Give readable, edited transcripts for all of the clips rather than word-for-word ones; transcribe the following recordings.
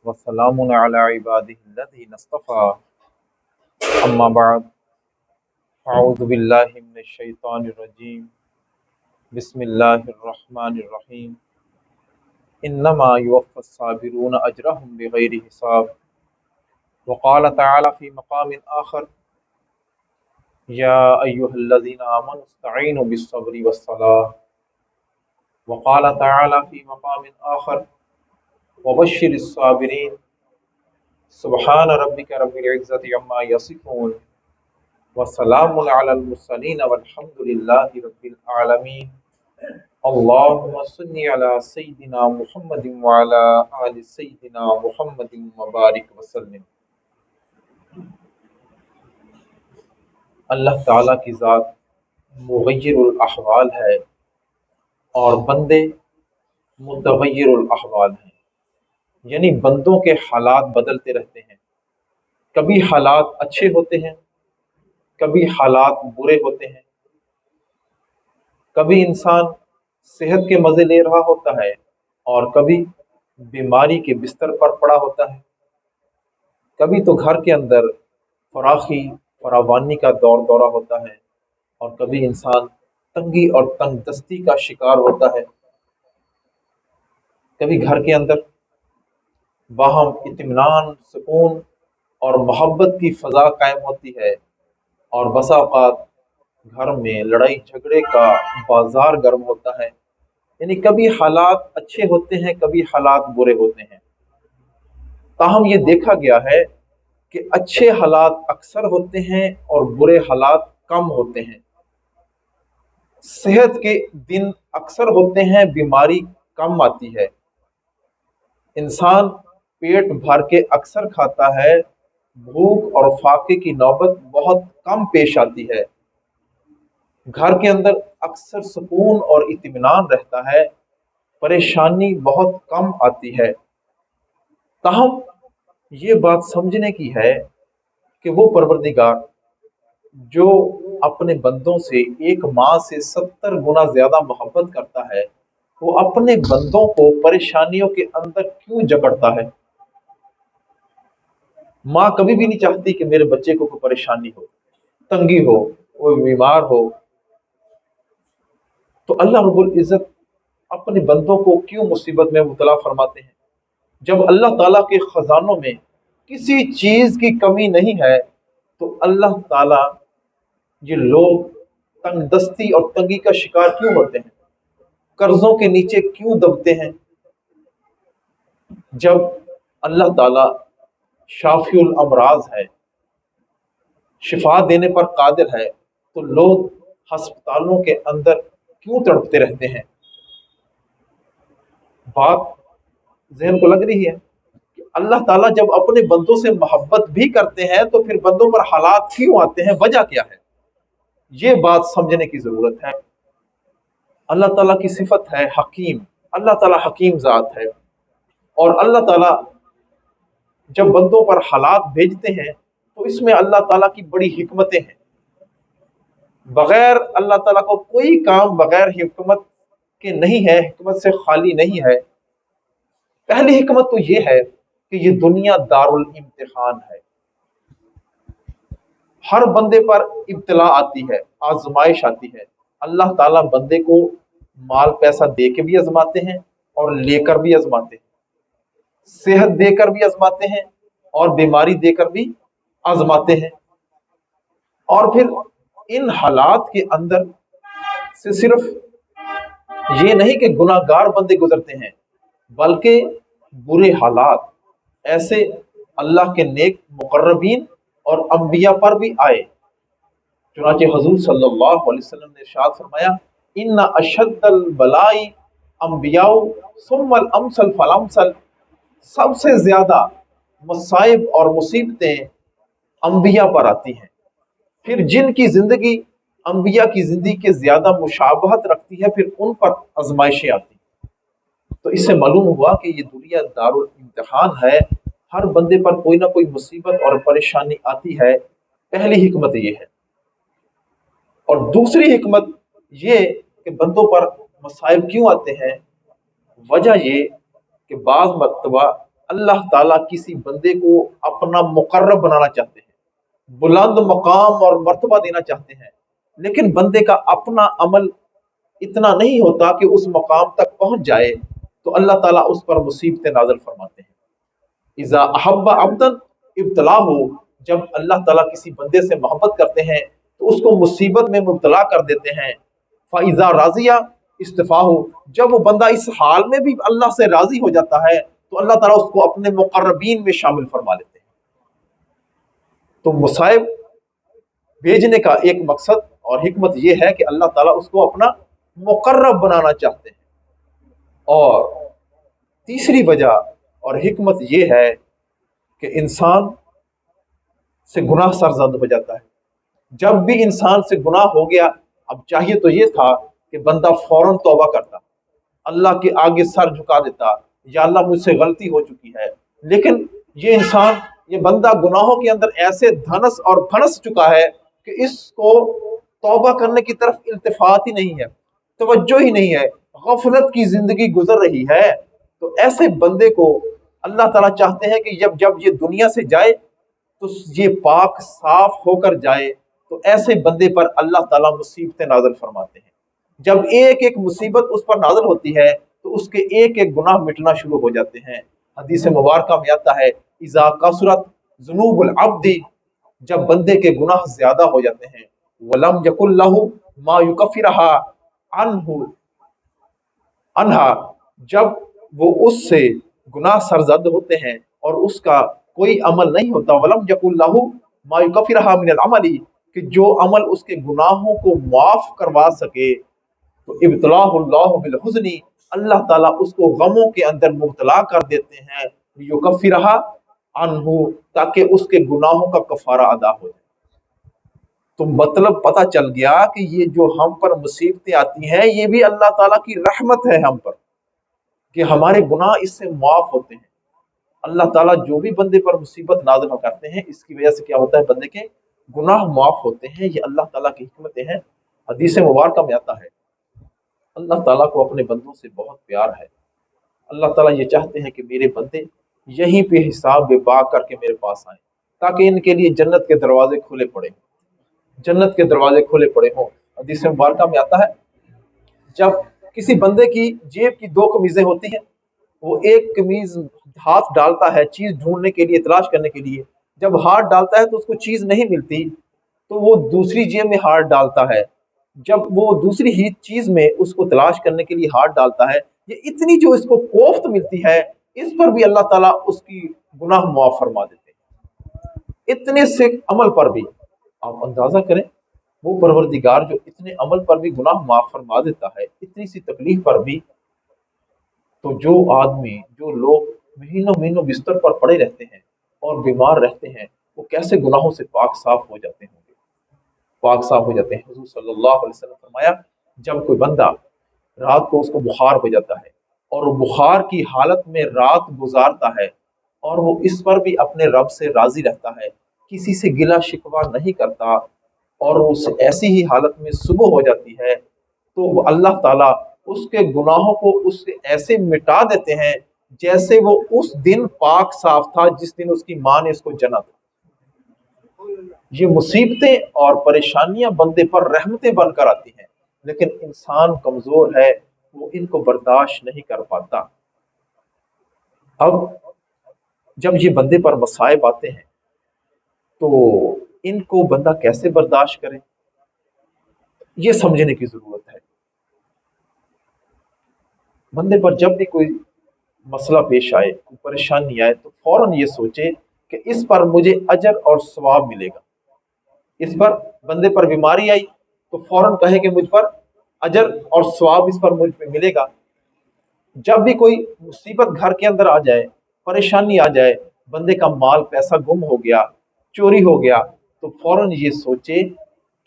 وسلام علی عباده الذین اصطفى اما بعد اعوذ باللہ من الشیطان الرجیم بسم اللہ الرحمن الرحیم انما یوفى الصابرون اجرهم بغیر حساب وقال تعالی فی مقام آخر یا ایھا الذین آمنوا استعینوا بالصبر والصلاۃ وقال تعالی فی مقام آخر وبشر الصابرین سبحان ربک رب العزة عما یصفون وسلام علی المرسلین والحمد للہ رب العالمین اللہم صل علی سیدنا محمد وعلی آل سیدنا محمد وبارک وسلم۔ اللہ تعالیٰ کی ذات مغیر الاحوال ہے اور بندے متغیر الاحوال ہیں، یعنی بندوں کے حالات بدلتے رہتے ہیں۔ کبھی حالات اچھے ہوتے ہیں، کبھی حالات برے ہوتے ہیں، کبھی انسان صحت کے مزے لے رہا ہوتا ہے اور کبھی بیماری کے بستر پر پڑا ہوتا ہے، کبھی تو گھر کے اندر فراوانی کا دورہ ہوتا ہے اور کبھی انسان تنگی اور تنگ دستی کا شکار ہوتا ہے۔ کبھی گھر کے اندر باہم اطمینان، سکون اور محبت کی فضا قائم ہوتی ہے اور بسا اوقات گھر میں لڑائی جھگڑے کا بازار گرم ہوتا ہے۔ یعنی کبھی حالات اچھے ہوتے ہیں، کبھی حالات برے ہوتے ہیں۔ تاہم یہ دیکھا گیا ہے کہ اچھے حالات اکثر ہوتے ہیں اور برے حالات کم ہوتے ہیں۔ صحت کے دن اکثر ہوتے ہیں، بیماری کم آتی ہے۔ انسان پیٹ بھر کے اکثر کھاتا ہے، بھوک اور فاقے کی نوبت بہت کم پیش آتی ہے۔ گھر کے اندر اکثر سکون اور اطمینان رہتا ہے، پریشانی بہت کم آتی ہے۔ تاہم یہ بات سمجھنے کی ہے کہ وہ پروردگار جو اپنے بندوں سے ایک ماں سے 70 گنا زیادہ محبت کرتا ہے، وہ اپنے بندوں کو پریشانیوں کے اندر کیوں جکڑتا ہے؟ ماں کبھی بھی نہیں چاہتی کہ میرے بچے کو کوئی پریشانی ہو، تنگی ہو، کوئی بیمار ہو۔ تو اللہ رب العزت اپنے بندوں کو کیوں مصیبت میں مبتلا فرماتے ہیں؟ جب اللہ تعالیٰ کے خزانوں میں کسی چیز کی کمی نہیں ہے تو اللہ تعالیٰ یہ لوگ تنگ دستی اور تنگی کا شکار کیوں ہوتے ہیں؟ قرضوں کے نیچے کیوں دبتے ہیں؟ جب اللہ تعالیٰ شافی الامراض ہے، شفا دینے پر قادر ہے، تو لوگ ہسپتالوں کے اندر کیوں تڑپتے رہتے ہیں؟ بات ذہن کو لگ رہی ہے کہ اللہ تعالیٰ جب اپنے بندوں سے محبت بھی کرتے ہیں تو پھر بندوں پر حالات کیوں آتے ہیں؟ وجہ کیا ہے؟ یہ بات سمجھنے کی ضرورت ہے۔ اللہ تعالیٰ کی صفت ہے حکیم، اللہ تعالیٰ حکیم ذات ہے، اور اللہ تعالیٰ جب بندوں پر حالات بھیجتے ہیں تو اس میں اللہ تعالیٰ کی بڑی حکمتیں ہیں۔ بغیر اللہ تعالیٰ کو کوئی کام بغیر حکمت کے نہیں ہے، حکمت سے خالی نہیں ہے۔ پہلی حکمت تو یہ ہے کہ یہ دنیا دار الامتحان ہے۔ ہر بندے پر ابتلا آتی ہے، آزمائش آتی ہے۔ اللہ تعالیٰ بندے کو مال پیسہ دے کے بھی آزماتے ہیں اور لے کر بھی آزماتے ہیں، صحت دے کر بھی آزماتے ہیں اور بیماری دے کر بھی آزماتے ہیں۔ اور پھر ان حالات کے اندر سے صرف یہ نہیں کہ گناہ گار بندے گزرتے ہیں، بلکہ برے حالات ایسے اللہ کے نیک مقربین اور انبیاء پر بھی آئے۔ چنانچہ حضور صلی اللہ علیہ وسلم نے ارشاد فرمایا، ان اشد البلاء انبیاء ثم الامثل فالامثل، سب سے زیادہ مصائب اور مصیبتیں انبیاء پر آتی ہیں، پھر جن کی زندگی انبیاء کی زندگی کے زیادہ مشابہت رکھتی ہے پھر ان پر آزمائشیں آتی ہیں۔ تو اس سے معلوم ہوا کہ یہ دنیا دار الامتحان ہے، ہر بندے پر کوئی نہ کوئی مصیبت اور پریشانی آتی ہے۔ پہلی حکمت یہ ہے۔ اور دوسری حکمت یہ کہ بندوں پر مصائب کیوں آتے ہیں؟ وجہ یہ کہ بعض مرتبہ اللہ ताला किसी बंदे को अपना मुकर्रब बनाना चाहते हैं, बुलंद मकाम और मर्तबा देना चाहते हैं, लेकिन बंदे का अपना अमल इतना नहीं होता कि उस मकाम तक पहुंच जाए, तो अल्लाह ताला उस पर मुसीबतें नाज़िल फरमाते हैं। इज़ा अहब्बा अब्दन इब्तला हो, जब अल्लाह ताला किसी बंदे से मोहब्बत करते हैं तो उसको मुसीबत में मुब्तला कर देते हैं। फ़इज़ा राज़िया इस्तफ़ा हो, जब वो बंदा इस हाल में भी अल्लाह से राज़ी हो जाता है तो अल्लाह ताला उसको अपने मुक़र्रबीन में शामिल फरमा लेते हैं। तो मुसाइब भेजने का एक मकसद और हिकमत ये है कि अल्लाह ताला उसको अपना मुक़र्रब बनाना चाहते हैं। और तीसरी वजह और हिकमत ये है कि इंसान से गुनाह सरजद हो जाता है। जब भी इंसान से गुनाह हो गया, अब चाहिए तो ये था कि बंदा फौरन तौबा करता, अल्लाह के आगे सर झुका देता, या अल्लाह मुझसे गलती हो चुकी है, लेकिन ये इंसान, ये बंदा गुनाहों के अंदर ऐसे धनस और फनस चुका है कि इसको तौबा करने की तरफ इल्तिफात ही नहीं है, तवज्जो ही नहीं है, गफलत की जिंदगी गुजर रही है। तो ऐसे बंदे को अल्लाह ताला चाहते हैं कि जब जब ये दुनिया से जाए तो ये पाक साफ होकर जाए। तो ऐसे बंदे पर अल्लाह ताला मुसीबतें नाज़िल फरमाते हैं। जब एक एक मुसीबत उस पर नाज़िल होती है तो उसके एक एक गुनाह मिटना शुरू हो जाते हैं। हदीस मुबारक में आता है, इज़ा कसरत ज़ुनूबुल अब्दी, जब बंदे के गुनाह ज्यादा हो जाते हैं, वलम यकुल लहू मा युकफ्फिरहा अन्हु अनहा, जब वो उससे गुनाह सरजद होते हैं और उसका कोई अमल नहीं होता, वलम यकुल लहू मा युकफ्फिरहा मिनल अमली, कि जो अमल उसके गुनाहों को माफ करवा सके, तो इब्तलाहुल्लाहु बिल हुज़्नी, अल्लाह ताला उसको गमों के अंदर मुब्तला कर देते हैं, युकफ्फिरहा अन्हु, ताकि उसके गुनाहों का कफारा अदा हो जाए। तो मतलब पता चल गया कि ये जो हम पर मुसीबतें आती हैं ये भी अल्लाह ताला की रहमत है हम पर, कि हमारे गुनाह इससे माफ होते हैं। अल्लाह ताला जो भी बंदे पर मुसीबत नाज़िल करते हैं इसकी वजह से क्या होता है, बंदे के गुनाह माफ होते हैं। ये अल्लाह ताला की हिकमतें हैं। हदीस मुबारक में आता है, अल्लाह ताला को अपने बंदों से बहुत प्यार है। अल्लाह ताला ये चाहते हैं कि मेरे बंदे यहीं पे हिसाब बेबाक करके मेरे पास आए, ताकि इनके लिए जन्नत के दरवाजे खुले पड़े, जन्नत के दरवाजे खुले पड़े हों। हदीस मुबारक में आता है, जब किसी बंदे की जेब की दो कमीजें होती हैं, वो एक कमीज हाथ डालता है चीज ढूंढने के लिए, तलाश करने के लिए, जब हाथ डालता है तो उसको चीज नहीं मिलती, तो वो दूसरी जेब में हाथ डालता है, जब वो दूसरी ही चीज में उसको तलाश करने के लिए हाथ डालता है, ये इतनी जो इसको कोफ्त मिलती है, इस पर भी अल्लाह ताला उसकी गुनाह मुआफ फरमा देते हैं। इतने से अमल पर भी आप अंदाजा करें, वो परवरदिगार जो इतने अमल पर भी गुनाह माफ फरमा देता है, इतनी सी तकलीफ पर भी, तो जो आदमी, जो लोग महीनों महीनों बिस्तर पर पड़े रहते हैं और बीमार रहते हैं, वो कैसे गुनाहों से पाक साफ हो जाते होंगे, पाक साफ हो जाते हैं। हुजूर सल्लल्लाहु अलैहि वसल्लम फरमाया, जब कोई बंदा रात को उसको बुखार हो जाता है और वो बुखार की हालत में रात गुजारता है और वो इस पर भी अपने रब से राजी रहता है, किसी से गिला शिकवा नहीं करता, और उस ऐसी ही हालत में सुबह हो जाती है, तो अल्लाह ताला उसके गुनाहों को उससे ऐसे मिटा देते हैं जैसे वो उस दिन पाक साफ था जिस दिन उसकी माँ ने उसको जना था। ये मुसीबतें और परेशानियां बंदे पर रहमतें बनकर आती हैं, लेकिन इंसान कमजोर है, वो इनको बर्दाश्त नहीं कर पाता। अब जब ये बंदे पर मसाइब आते हैं तो इनको बंदा कैसे बर्दाश्त करे, ये समझने की जरूरत है। बंदे पर जब भी कोई मसला पेश आए, कोई परेशानी आए, तो फौरन ये सोचे कि इस पर मुझे अजर और सवाब मिलेगा। इस पर, बंदे पर बीमारी आई तो फौरन कहे कि मुझ पर अजर और सवाब इस पर मुझ पे मिलेगा। जब भी कोई मुसीबत घर के अंदर आ जाए, परेशानी आ जाए, बंदे का माल पैसा गुम हो गया, चोरी हो गया, तो फौरन ये सोचे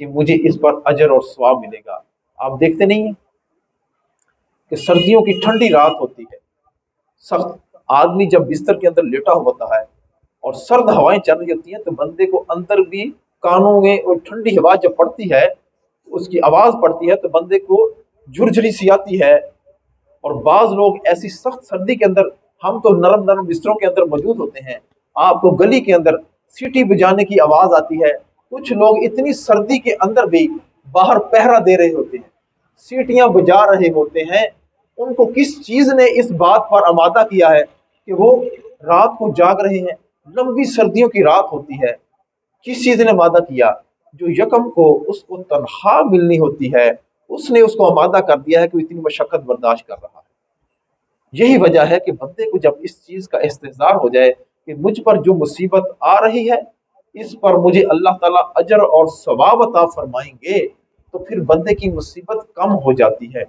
कि मुझे इस पर अजर और सवाब मिलेगा। आप देखते नहीं हैं कि सर्दियों की ठंडी रात होती है, सख्त, आदमी जब बिस्तर के अंदर लेटा होता है और सर्द हवाएं चल रही होती हैं, तो बंदे को अंदर भी कानों में और ठंडी हवा जब पड़ती है, उसकी आवाज पड़ती है, तो बंदे को झुरझुरी सी आती है। और बाज लोग ऐसी सख्त सर्दी के अंदर ہم تو نرم نرم بستروں کے اندر موجود ہوتے ہیں، آپ کو گلی کے اندر سیٹی بجانے کی آواز آتی ہے، کچھ لوگ اتنی سردی کے اندر بھی باہر پہرا دے رہے ہوتے ہیں، سیٹیاں بجا رہے ہوتے ہیں۔ ان کو کس چیز نے اس بات پر آمادہ کیا ہے کہ وہ رات کو جاگ رہے ہیں؟ لمبی سردیوں کی رات ہوتی ہے، کس چیز نے آمادہ کیا؟ جو یکم کو اس کو تنخواہ ملنی ہوتی ہے، اس نے اس کو آمادہ کر دیا ہے کہ وہ اتنی مشقت برداشت کر رہا ہے۔ یہی وجہ ہے کہ بندے کو جب اس چیز کا استحضار ہو جائے کہ مجھ پر جو مصیبت آ رہی ہے اس پر مجھے اللہ تعالیٰ اجر اور ثواب عطا فرمائیں گے، تو پھر بندے کی مصیبت کم ہو جاتی ہے،